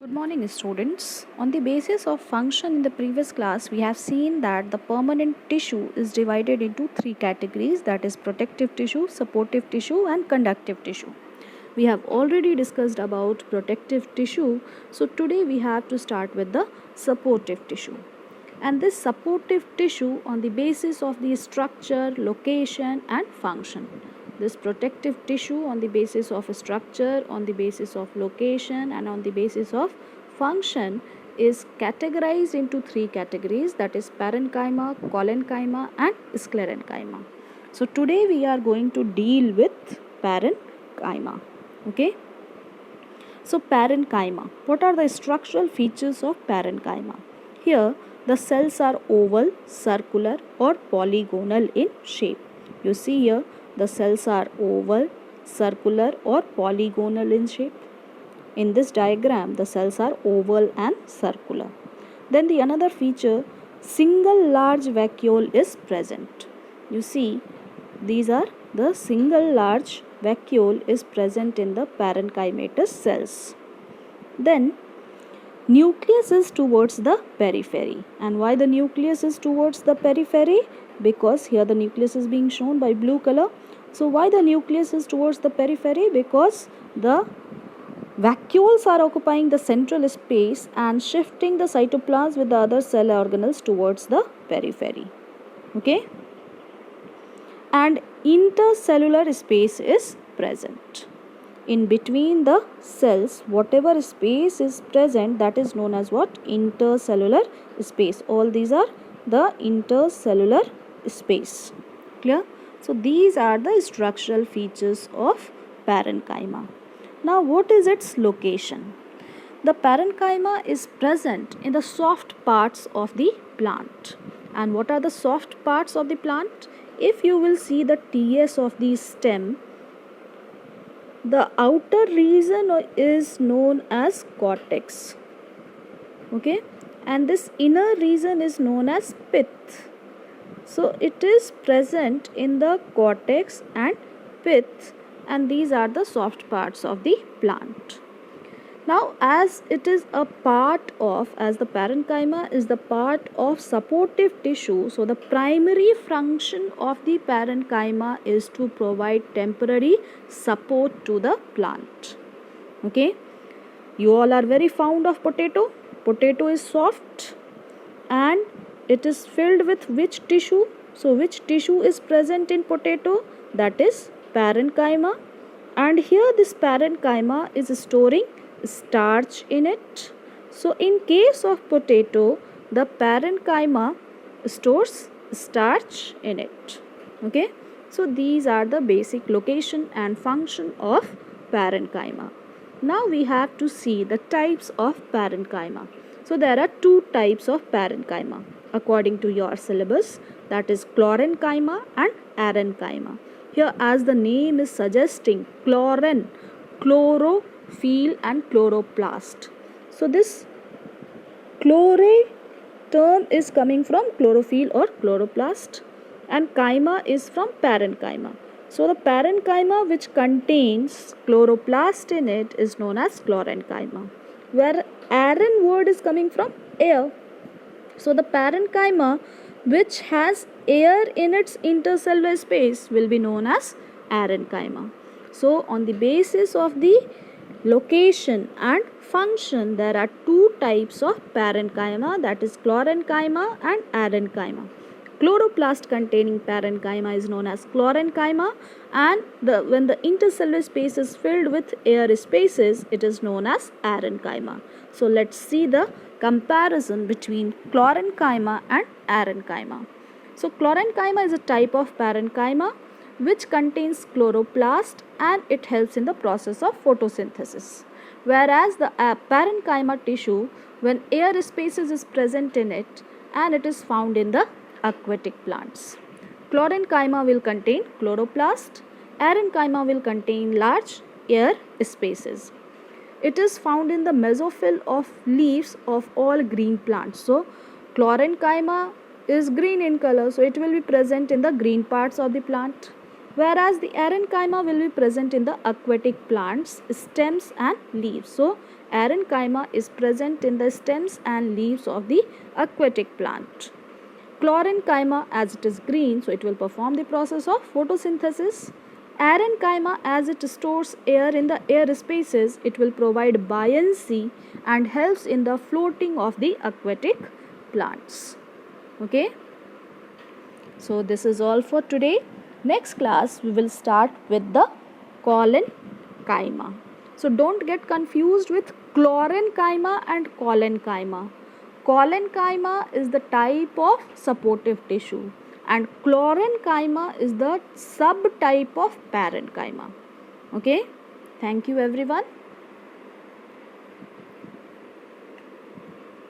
Good morning, students. On the basis of function in the previous class, we have seen that the permanent tissue is divided into three categories, that is protective tissue, supportive tissue and conductive tissue. We have already discussed about protective tissue, so today we have to start with the supportive tissue. And this supportive tissue on the basis of the structure, location and function. This protective tissue on the basis of structure, on the basis of location and on the basis of function is categorized into three categories, that is parenchyma, collenchyma and sclerenchyma. So today we are going to deal with parenchyma. Okay. So parenchyma. What are the structural features of parenchyma? Here the cells are oval, circular or polygonal in shape. You see here the cells are oval, circular or polygonal in shape. In this diagram the cells are oval and circular. Then the another feature, single large vacuole is present. You see these are the single large vacuole is present in the parenchymatous cells. Then nucleus is towards the periphery. And why the nucleus is towards the periphery? Because here the nucleus is being shown by blue color. So why the nucleus is towards the periphery? Because the vacuoles are occupying the central space and shifting the cytoplasm with the other cell organelles towards the periphery. Okay? And intercellular space is present. In between the cells, whatever space is present, that is known as what? Intercellular space. All these are the intercellular space. Clear? So these are the structural features of parenchyma. Now what is its location? The parenchyma is present in the soft parts of the plant. And what are the soft parts of the plant? If you will see the TS of the stem, the outer region is known as cortex. Okay, and this inner region is known as pith. So it is present in the cortex and pith, and these are the soft parts of the plant. Now as it is a part of, as the parenchyma is the part of supportive tissue, so the primary function of the parenchyma is to provide temporary support to the plant. Okay, you all are very fond of potato. Potato is soft and it is filled with which tissue? So which tissue is present in potato? That is parenchyma, and here this parenchyma is storing starch in it. So in case of potato, the parenchyma stores starch in it. Okay, so these are the basic location and function of parenchyma. Now we have to see the types of parenchyma. So there are two types of parenchyma according to your syllabus, that is chlorenchyma and arenchyma. Here, as the name is suggesting, chloren, chlorophyll and chloroplast. So this chlore term is coming from chlorophyll or chloroplast, and chyma is from parenchyma. So the parenchyma which contains chloroplast in it is known as chlorenchyma, where aren word is coming from air. So the parenchyma which has air in its intercellular space will be known as arenchyma. So on the basis of the location and function, there are two types of parenchyma, that is chlorenchyma and arenchyma. Chloroplast containing parenchyma is known as chlorenchyma, and when the intercellular space is filled with air spaces, it is known as arenchyma. So let's see the comparison between chlorenchyma and arenchyma. So chlorenchyma is a type of parenchyma which contains chloroplast and it helps in the process of photosynthesis. Whereas the parenchyma tissue, when air spaces is present in it, and it is found in the aquatic plants. Chlorenchyma will contain chloroplast, arenchyma will contain large air spaces. It is found in the mesophyll of leaves of all green plants. So chlorenchyma is green in color, so it will be present in the green parts of the plant, whereas the arenchyma will be present in the aquatic plants, stems and leaves. So Parenchyma is present in the stems and leaves of the aquatic plant. Chlorenchyma, as it is green, so it will perform the process of photosynthesis. Parenchyma, as it stores air in the air spaces, it will provide buoyancy and helps in the floating of the aquatic plants. Okay, so this is all for today. Next class we will start with the collenchyma. So don't get confused with chlorenchyma and collenchyma. Collenchyma is the type of supportive tissue and chlorenchyma is the subtype of parenchyma. Okay, thank you everyone.